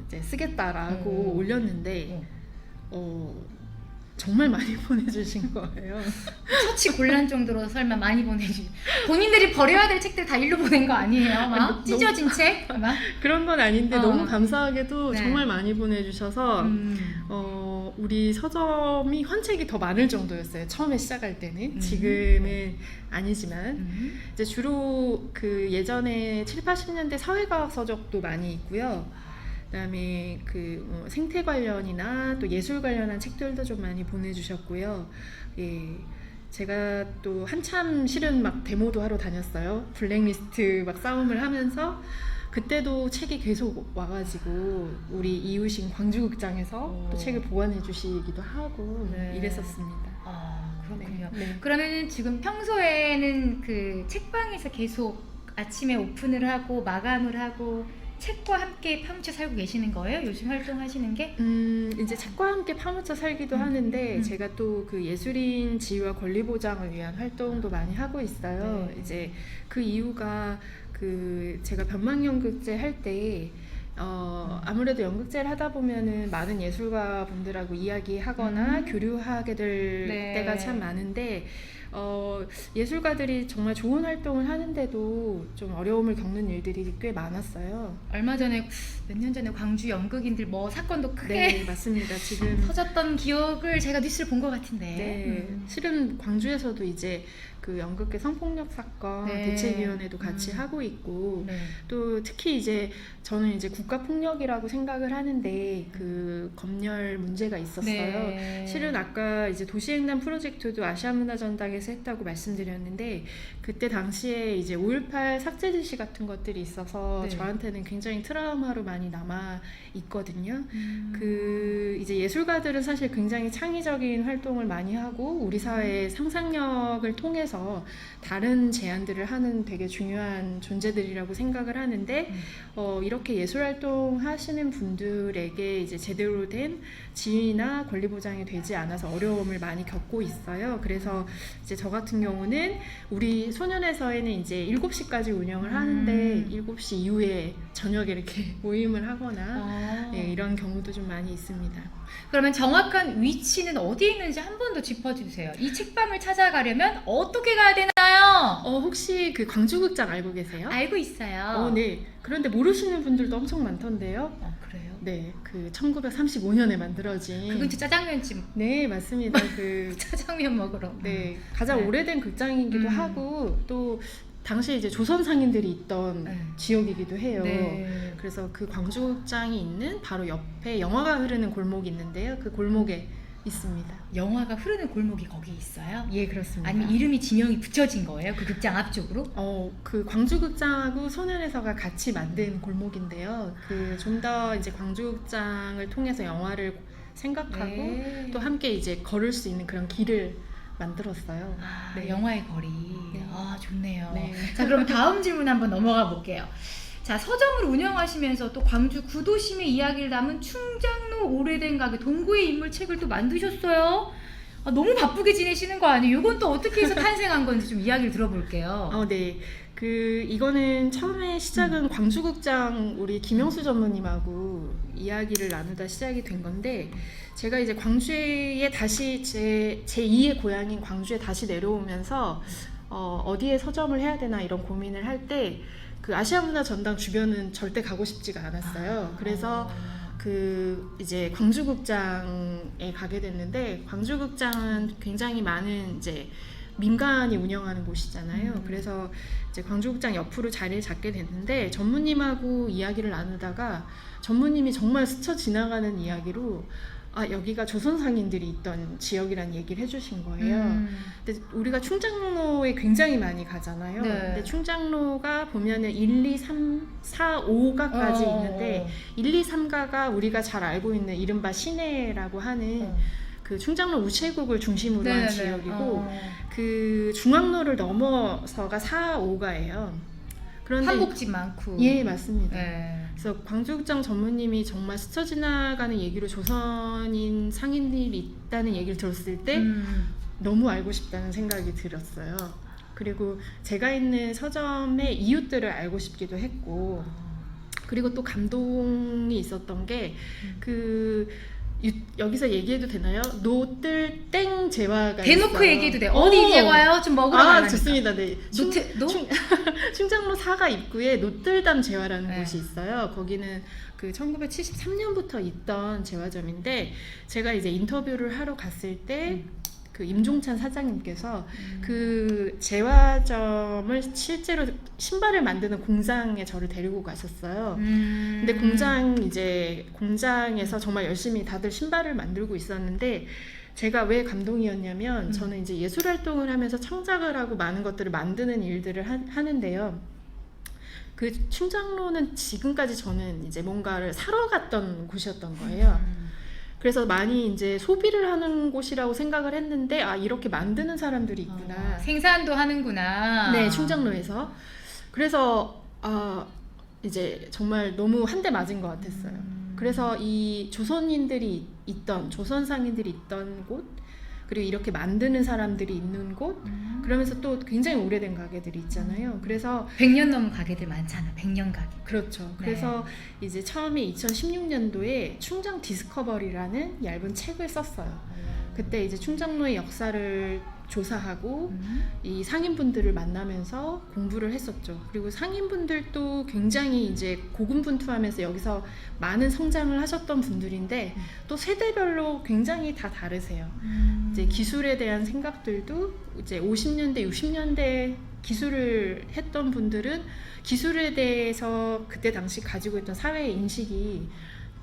이제 쓰겠다라고 올렸는데 정말 많이 보내주신 거예요. 처치 곤란 정도로 설마 많이 본인들이 버려야 될 책들 다 일로 보낸 거 아니에요? 막 너무- 찢어진 책? 막? 그런 건 아닌데 너무 감사하게도 네. 정말 많이 보내주셔서 우리 서점이 헌책이 더 많을 정도였어요. 처음에 시작할 때는. 지금은 아니지만 이제 주로 그 예전에 7, 80년대 사회과학 서적도 많이 있고요. 그다음에 생태 관련이나 또 예술 관련한 책들도 좀 많이 보내주셨고요. 예, 제가 또 한참 실은 막 데모도 하러 다녔어요. 블랙리스트 막 싸움을 하면서 그때도 책이 계속 와가지고 우리 이웃인 광주극장에서 또 책을 보관해 주시기도 하고 네. 이랬었습니다. 아, 그렇군요. 네. 그러면은 지금 평소에는 그 책방에서 계속 아침에 오픈을 하고 마감을 하고 책과 함께 파묻혀 살고 계시는 거예요? 요즘 활동하시는 게? 이제 책과 함께 파묻혀 살기도 하는데 제가 또 그 예술인 지위와 권리 보장을 위한 활동도 많이 하고 있어요. 네. 이제 그 이유가 제가 변방연극제 할 때 아무래도 연극제를 하다 보면은 많은 예술가 분들하고 이야기하거나 교류하게 될 네. 때가 참 많은데 예술가들이 정말 좋은 활동을 하는데도 좀 어려움을 겪는 일들이 꽤 많았어요. 얼마 전에 몇 년 전에 광주 연극인들 뭐 사건도 크게 네, 맞습니다. 지금 터졌던 기억을 제가 뉴스를 본 것 같은데. 네, 실은 광주에서도 이제 그 연극계 성폭력 사건 네. 대책위원회도 같이 하고 있고 네. 또 특히 이제 저는 이제 국가폭력이라고 생각을 하는데 그 검열 문제가 있었어요. 네. 실은 아까 이제 도시횡단 프로젝트도 아시아문화전당에서 했다고 말씀드렸는데 그때 당시에 이제 5.18 삭제 지시 같은 것들이 있어서 네. 저한테는 굉장히 트라우마로 많이 남아 있거든요. 그 이제 예술가들은 사실 굉장히 창의적인 활동을 많이 하고 우리 사회의 상상력을 통해서 다른 제안들을 하는 되게 중요한 존재들이라고 생각을 하는데 이렇게 예술 활동 하시는 분들에게 이제 제대로 된 지위나 권리 보장이 되지 않아서 어려움을 많이 겪고 있어요. 그래서 이제 저 같은 경우는 우리 소년에서에는 이제 7시까지 운영을 하는데 7시 이후에 저녁에 이렇게 모임을 하거나 예, 이런 경우도 좀 많이 있습니다. 그러면 정확한 위치는 어디에 있는지 한 번 더 짚어주세요. 이 책방을 찾아가려면 어떻게 가야 되나요? 혹시 그 광주극장 알고 계세요? 알고 있어요. 네. 그런데 모르시는 분들도 엄청 많던데요. 그래요? 네, 그 1935년에 만들어진. 그 근처 짜장면집 네, 맞습니다. 그 짜장면 먹으러. 네, 가장 네. 오래된 극장이기도 하고 또 당시에 이제 조선 상인들이 있던 네. 지역이기도 해요. 네. 그래서 그 광주극장이 있는 바로 옆에 영화가 흐르는 골목이 있는데요. 그 골목에 있습니다. 영화가 흐르는 골목이 거기 있어요? 예, 그렇습니다. 아니면 이름이 지명이 붙여진 거예요? 그 극장 앞쪽으로? 그 광주극장하고 소년에서가 같이 만든 골목인데요. 그 좀 더 이제 광주극장을 통해서 영화를 생각하고 네. 또 함께 이제 걸을 수 있는 그런 길을 만들었어요. 네. 영화의 거리. 네. 좋네요. 네. 자, 그럼 다음 질문 한번 넘어가 볼게요. 자, 서점을 운영하시면서 또 광주 구도심의 이야기를 담은 충장로 오래된 가게 동구의 인물 책을 또 만드셨어요. 너무 바쁘게 지내시는 거 아니에요? 이건 또 어떻게 해서 탄생한 건지 좀 이야기를 들어볼게요. 네. 이거는 처음에 시작은 광주극장 우리 김영수 전무님하고 이야기를 나누다 시작이 된 건데 제가 이제 광주에 다시 제 2의 고향인 광주에 다시 내려오면서 어디에 서점을 해야 되나 이런 고민을 할 때 그 아시아문화전당 주변은 절대 가고 싶지가 않았어요. 그래서 이제 광주극장에 가게 됐는데 광주극장은 굉장히 많은 이제 민간이 운영하는 곳이잖아요. 그래서 이제 광주극장 옆으로 자리를 잡게 됐는데 전무님하고 이야기를 나누다가 전무님이 정말 스쳐 지나가는 이야기로 여기가 조선 상인들이 있던 지역이라는 얘기를 해주신 거예요. 근데 우리가 충장로에 굉장히 많이 가잖아요. 네. 근데 충장로가 보면은 1, 2, 3, 4, 5가까지 있는데 1, 2, 3가가 우리가 잘 알고 있는 이른바 시내라고 하는 그 충장로 우체국을 중심으로 한 지역이고 그 중앙로를 넘어서가 4, 5가예요. 그런데 한복집 많고. 예, 맞습니다. 네. 그래서 광주극장 전무님이 정말 스쳐 지나가는 얘기로 조선인 상인들이 있다는 얘기를 들었을 때 너무 알고 싶다는 생각이 들었어요. 그리고 제가 있는 서점의 이웃들을 알고 싶기도 했고 그리고 또 감동이 있었던 게 여기서 얘기해도 되나요? 노뜰 땡 재화가 대놓고 있어요. 얘기해도 돼요. 어디 이제 와요? 좀 먹으러 가라니까. 좋습니다. 네. 충장로 4가 입구에 노뜰담 재화라는 곳이 있어요. 거기는 그 1973년부터 있던 재화점인데 제가 이제 인터뷰를 하러 갔을 때 그 임종찬 사장님께서 그 재화점을 실제로 신발을 만드는 공장에 저를 데리고 가셨어요. 근데 공장에서 정말 열심히 다들 신발을 만들고 있었는데 제가 왜 감동이었냐면 저는 이제 예술 활동을 하면서 창작을 하고 많은 것들을 만드는 일들을 하는데요. 그 충장로는 지금까지 저는 이제 뭔가를 사러 갔던 곳이었던 거예요. 그래서 많이 이제 소비를 하는 곳이라고 생각을 했는데 이렇게 만드는 사람들이 있구나. 생산도 하는구나. 네, 충장로에서. 그래서 이제 정말 너무 한 대 맞은 것 같았어요. 그래서 이 조선 상인들이 있던 곳 그리고 이렇게 만드는 사람들이 있는 곳, 그러면서 또 굉장히 오래된 가게들이 있잖아요. 그래서 100년 넘은 가게들 많잖아. 100년 가게. 그렇죠. 그래서 이제 처음에 2016년도에 충정 디스커버리라는 얇은 책을 썼어요. 그때 이제 충정로의 역사를 조사하고 이 상인분들을 만나면서 공부를 했었죠. 그리고 상인분들도 굉장히 이제 고군분투하면서 여기서 많은 성장을 하셨던 분들인데 또 세대별로 굉장히 다 다르세요. 이제 기술에 대한 생각들도 이제 50년대, 60년대 기술을 했던 분들은 기술에 대해서 그때 당시 가지고 있던 사회의 인식이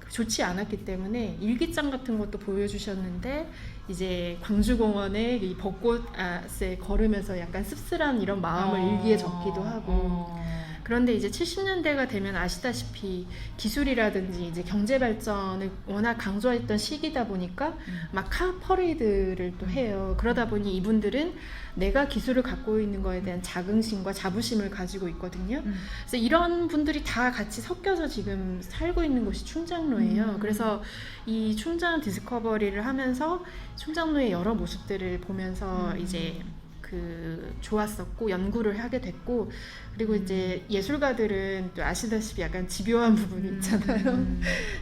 좋지 않았기 때문에 일기장 같은 것도 보여주셨는데 이제 광주공원에 이 벚꽃에 걸으면서 약간 씁쓸한 이런 마음을 일기에 적기도 하고 그런데 이제 70년대가 되면 아시다시피 기술이라든지 이제 경제 발전을 워낙 강조했던 시기다 보니까 막 카 퍼레이드를 또 해요. 그러다 보니 이분들은 내가 기술을 갖고 있는 거에 대한 자긍심과 자부심을 가지고 있거든요. 그래서 이런 분들이 다 같이 섞여서 지금 살고 있는 곳이 충정로예요. 그래서 이 충정 디스커버리를 하면서 충정로의 여러 모습들을 보면서 이제 좋았었고 연구를 하게 됐고 그리고 이제 예술가들은 또 아시다시피 약간 집요한 부분이 있잖아요.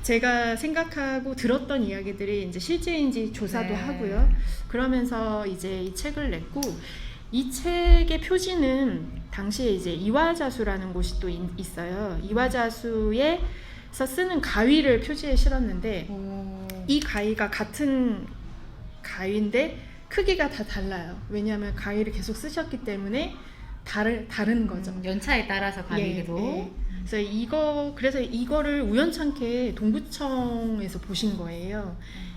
제가 생각하고 들었던 이야기들이 이제 실제인지 조사도 하고요. 그러면서 이제 이 책을 냈고 이 책의 표지는 당시에 이제 이화자수라는 곳이 또 있어요. 이화자수에서 쓰는 가위를 표지에 실었는데 이 가위가 같은 가위인데 크기가 다 달라요. 왜냐하면 가위를 계속 쓰셨기 때문에 다른 거죠. 연차에 따라서 가위도. 그래서 이거를 우연찮게 동구청에서 보신 거예요.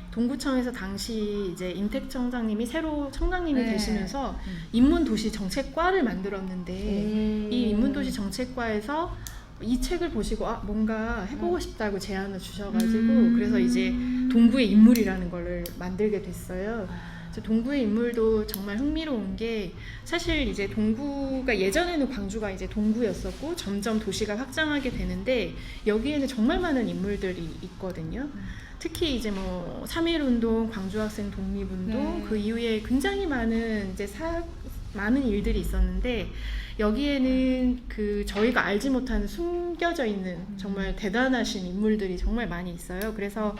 동구청에서 당시 이제 임택청장님이 새로 청장님이 되시면서 인문도시정책과를 만들었는데 이 인문도시정책과에서 이 책을 보시고 뭔가 해보고 싶다고 제안을 주셔가지고 그래서 이제 동구의 인물이라는 걸 만들게 됐어요. 동구의 인물도 정말 흥미로운 게 사실 이제 동구가 예전에는 광주가 이제 동구였었고 점점 도시가 확장하게 되는데 여기에는 정말 많은 인물들이 있거든요. 특히 이제 뭐 3.1운동, 광주학생 독립운동 그 이후에 굉장히 많은 이제 많은 일들이 있었는데 여기에는 저희가 알지 못하는 숨겨져 있는 정말 대단하신 인물들이 정말 많이 있어요. 그래서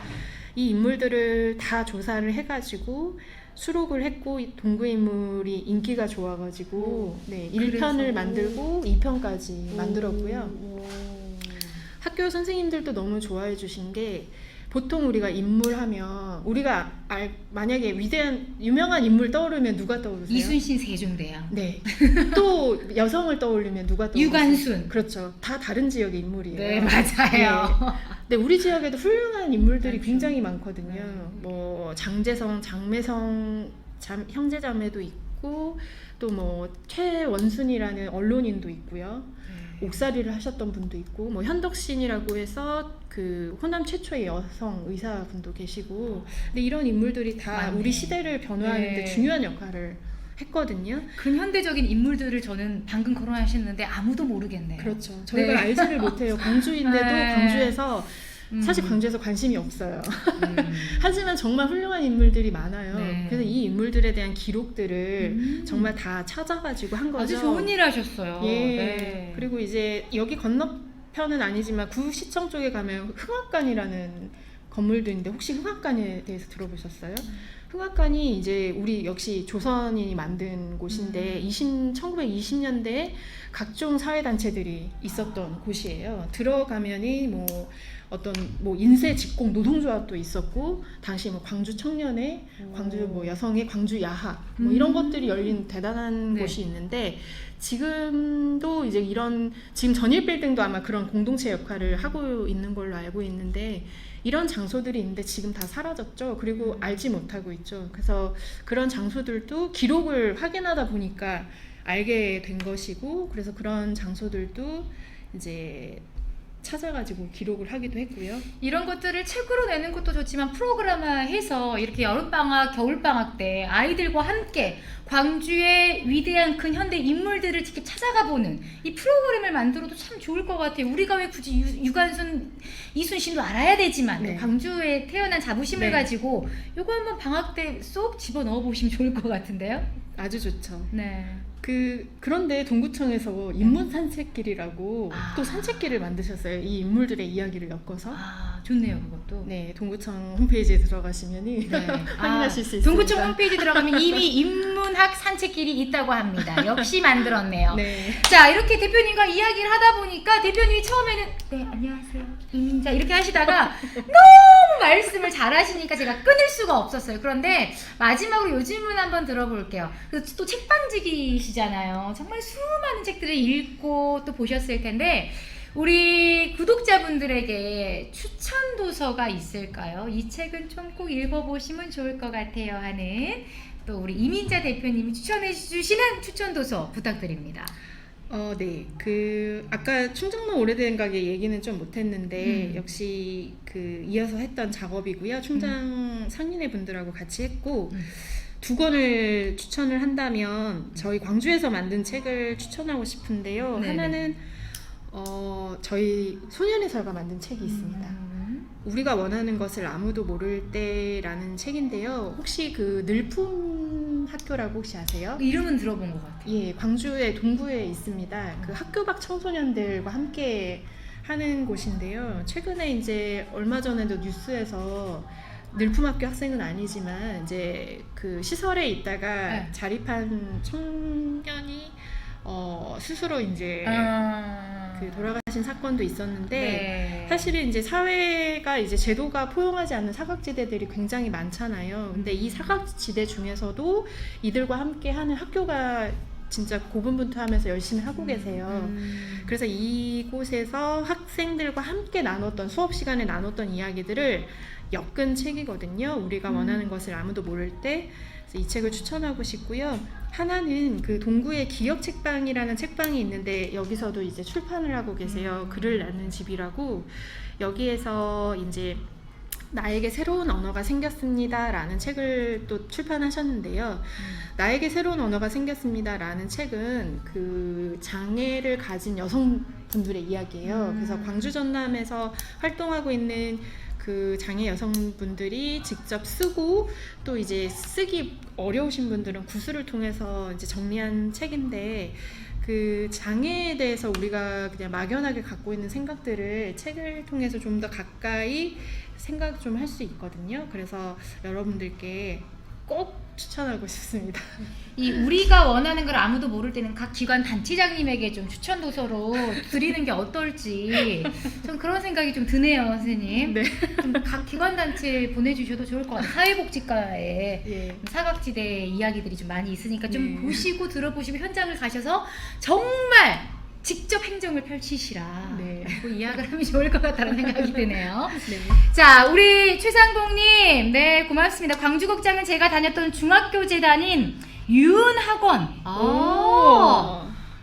이 인물들을 다 조사를 해가지고 수록을 했고 동구의 인물이 인기가 좋아가지고 1편을 만들고 2편까지 만들었고요. 학교 선생님들도 너무 좋아해 주신 게 보통 우리가 인물하면 우리가 만약에 유명한 인물 떠오르면 누가 떠오르세요? 이순신 세종대왕. 네. 또 여성을 떠올리면 누가 떠오르세요? 유관순. 그렇죠. 다 다른 지역의 인물이에요. 네, 맞아요. 네, 우리 지역에도 훌륭한 인물들이 그렇죠. 굉장히 많거든요. 뭐 장제성, 장매성 형제자매도 있고 또 뭐 최원순이라는 언론인도 있고요. 옥살이를 하셨던 분도 있고 뭐 현덕신이라고 해서 호남 최초의 여성 의사분도 계시고 근데 이런 인물들이 다 맞네. 우리 시대를 변화하는데 중요한 역할을 했거든요. 근현대적인 인물들을 저는 방금 거론하셨는데 아무도 모르겠네요. 그렇죠. 저희가 알지를 못해요. 광주인데도 광주에서 사실 광주에서 관심이 없어요. 하지만 정말 훌륭한 인물들이 많아요. 그래서 이 인물들에 대한 기록들을 정말 다 찾아가지고 한 거죠. 아주 좋은 일 하셨어요. 네. 그리고 이제 여기 건너편은 아니지만 구시청 쪽에 가면 흥학관이라는 건물도 있는데 혹시 흥학관에 대해서 들어보셨어요? 흥학관이 이제 우리 역시 조선인이 만든 곳인데 1920년대에 각종 사회단체들이 있었던 곳이에요. 들어가면이 어떤 인쇄 직공 노동조합도 있었고 당시 광주 청년회, 광주 여성의 광주 야합 이런 것들이 열린 대단한 곳이 있는데 지금도 이제 지금 전일빌딩도 아마 그런 공동체 역할을 하고 있는 걸로 알고 있는데 이런 장소들이 있는데 지금 다 사라졌죠. 그리고 알지 못하고 있죠. 그래서 그런 장소들도 기록을 확인하다 보니까 알게 된 것이고 그래서 그런 장소들도 이제 찾아가지고 기록을 하기도 했고요. 이런 것들을 책으로 내는 것도 좋지만 프로그램화해서 이렇게 여름방학, 겨울방학 때 아이들과 함께 광주의 위대한 큰 현대 인물들을 직접 찾아가 보는 이 프로그램을 만들어도 참 좋을 것 같아요. 우리가 왜 굳이 유관순, 이순신도 알아야 되지만 네. 광주에 태어난 자부심을 네. 가지고 요거 한번 방학 때 쏙 집어넣어 보시면 좋을 것 같은데요. 아주 좋죠. 네. 그런데 동구청에서 인문 산책길이라고 아. 또 산책길을 만드셨어요. 이 인물들의 이야기를 엮어서. 아, 좋네요, 그것도. 네, 동구청 홈페이지에 들어가시면이 네. 확인하실 수 있습니다. 동구청 홈페이지 들어가면 이미 인문학 산책길이 있다고 합니다. 역시 만들었네요. 네. 자, 이렇게 대표님과 이야기를 하다 보니까 대표님이 처음에는 네, 안녕하세요. 이민자 이렇게 하시다가 너무 말씀을 잘하시니까 제가 끊을 수가 없었어요. 그런데 마지막으로 요 질문 한번 들어볼게요. 그래서 또 책방지기시잖아요. 정말 수많은 책들을 읽고 또 보셨을 텐데 우리 구독자분들에게 추천 도서가 있을까요? 이 책은 좀 꼭 읽어보시면 좋을 것 같아요 하는 또 우리 이민자 대표님이 추천해 주시는 추천 도서 부탁드립니다. 네. 아까 충정로 오래된 가게 얘기는 좀 못했는데 역시 이어서 했던 작업이고요. 충장 상인회 분들하고 같이 했고 두 권을 추천을 한다면 저희 광주에서 만든 책을 추천하고 싶은데요. 네네. 하나는 저희 소년의 설가 만든 책이 있습니다. 우리가 원하는 것을 아무도 모를 때라는 책인데요. 혹시 늘품 학교라고 혹시 아세요? 이름은 들어본 것 같아요. 예, 광주의 동구에 있습니다. 학교 밖 청소년들과 함께 하는 곳인데요. 최근에 이제 얼마 전에도 뉴스에서 늘품학교 학생은 아니지만 이제 시설에 있다가 네. 자립한 청년이 스스로 이제 돌아가신 사건도 있었는데 네. 사실은 이제 사회가 이제 제도가 포용하지 않는 사각지대들이 굉장히 많잖아요. 근데 이 사각지대 중에서도 이들과 함께 하는 학교가 진짜 고군분투하면서 열심히 하고 계세요. 그래서 이곳에서 학생들과 함께 나눴던 수업 시간에 나눴던 이야기들을 엮은 책이거든요. 우리가 원하는 것을 아무도 모를 때. 그래서 이 책을 추천하고 싶고요. 하나는 동구의 기억 책방이라는 책방이 있는데 여기서도 이제 출판을 하고 계세요. 글을 낳는 집이라고. 여기에서 이제 나에게 새로운 언어가 생겼습니다라는 책을 또 출판하셨는데요. 나에게 새로운 언어가 생겼습니다라는 책은 장애를 가진 여성분들의 이야기예요. 그래서 광주 전남에서 활동하고 있는 장애 여성분들이 직접 쓰고 또 이제 쓰기 어려우신 분들은 구술을 통해서 이제 정리한 책인데 장애에 대해서 우리가 그냥 막연하게 갖고 있는 생각들을 책을 통해서 좀 더 가까이 생각 좀 할 수 있거든요. 그래서 여러분들께 꼭 추천하고 싶습니다. 이 우리가 원하는 걸 아무도 모를 때는 각 기관 단체장님에게 좀 추천 도서로 드리는 게 어떨지 전 그런 생각이 좀 드네요, 선생님. 네. 좀 각 기관 단체 보내주셔도 좋을 것 같아요. 사회복지과에 예. 사각지대 이야기들이 좀 많이 있으니까 좀 네. 보시고 들어보시고 현장을 가셔서 정말 직접 행정을 펼치시라. 네. 그 이야기를 하면 좋을 것 같다는 생각이 드네요. 네. 자, 우리 최상봉님, 네, 고맙습니다. 광주극장은 제가 다녔던 중학교 재단인 유은학원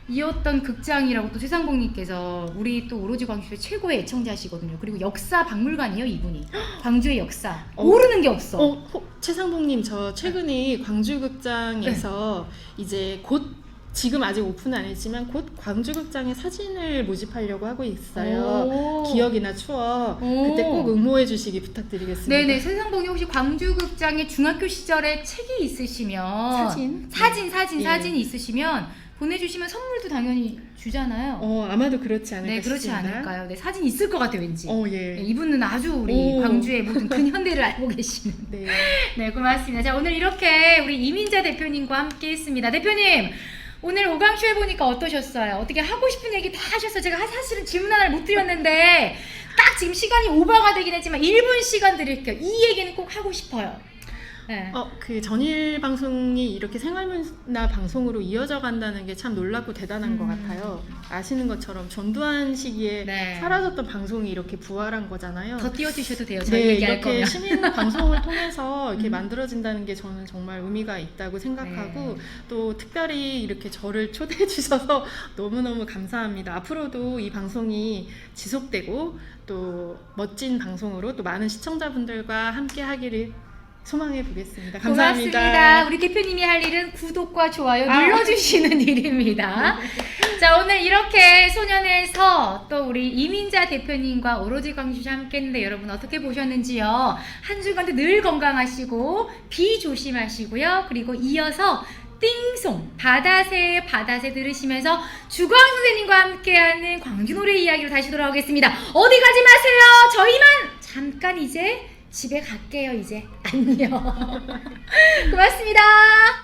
이었던 극장이라고 또 최상봉님께서 우리 또 오로지 광주의 최고의 애청자시거든요. 그리고 역사 박물관이에요, 이분이. 광주의 역사. 모르는 게 없어. 최상봉님, 저 최근에 광주극장에서 이제 지금 아직 오픈은 안 했지만 곧 광주극장에 사진을 모집하려고 하고 있어요. 기억이나 추억. 그때 꼭 응모해 주시기 부탁드리겠습니다. 네네, 최상봉이 혹시 광주극장의 중학교 시절에 책이 있으시면 사진이 있으시면 보내주시면 선물도 당연히 주잖아요. 아마도 그렇지 않을까 네, 그렇지 싶습니다. 않을까요? 네, 사진 있을 것 같아요, 왠지. 예. 네, 이분은 아주 우리 광주의 모든 근현대를 알고 계시는. 네. 네, 고맙습니다. 자, 오늘 이렇게 우리 이민자 대표님과 함께 했습니다. 대표님, 오늘 오강쇼 해보니까 어떠셨어요? 어떻게 하고 싶은 얘기 다 하셨어요? 제가 사실은 질문 하나를 못 드렸는데 딱 지금 시간이 오버가 되긴 했지만 1분 시간 드릴게요. 이 얘기는 꼭 하고 싶어요. 네. 그 전일 방송이 이렇게 생활문화 방송으로 이어져 간다는 게 참 놀랍고 대단한 것 같아요. 아시는 것처럼 전두환 시기에 네. 사라졌던 방송이 이렇게 부활한 거잖아요. 더 띄워주셔도 돼요. 저희 네, 얘기할 이렇게 거면. 시민 방송을 통해서 이렇게 만들어진다는 게 저는 정말 의미가 있다고 생각하고 네. 또 특별히 이렇게 저를 초대해 주셔서 너무너무 감사합니다. 앞으로도 이 방송이 지속되고 또 멋진 방송으로 또 많은 시청자분들과 함께 하기를 소망해 보겠습니다. 감사합니다. 고맙습니다. 우리 대표님이 할 일은 구독과 좋아요 눌러주시는 일입니다. 자, 오늘 이렇게 소년에서 또 우리 이민자 대표님과 오로지 광주시 함께 했는데 여러분 어떻게 보셨는지요? 한 주간도 늘 건강하시고 비 조심하시고요. 그리고 이어서 띵송 바다새 들으시면서 주광 선생님과 함께하는 광주 노래 이야기로 다시 돌아오겠습니다. 어디 가지 마세요. 저희만 잠깐 이제 집에 갈게요. 이제 안녕. 고맙습니다.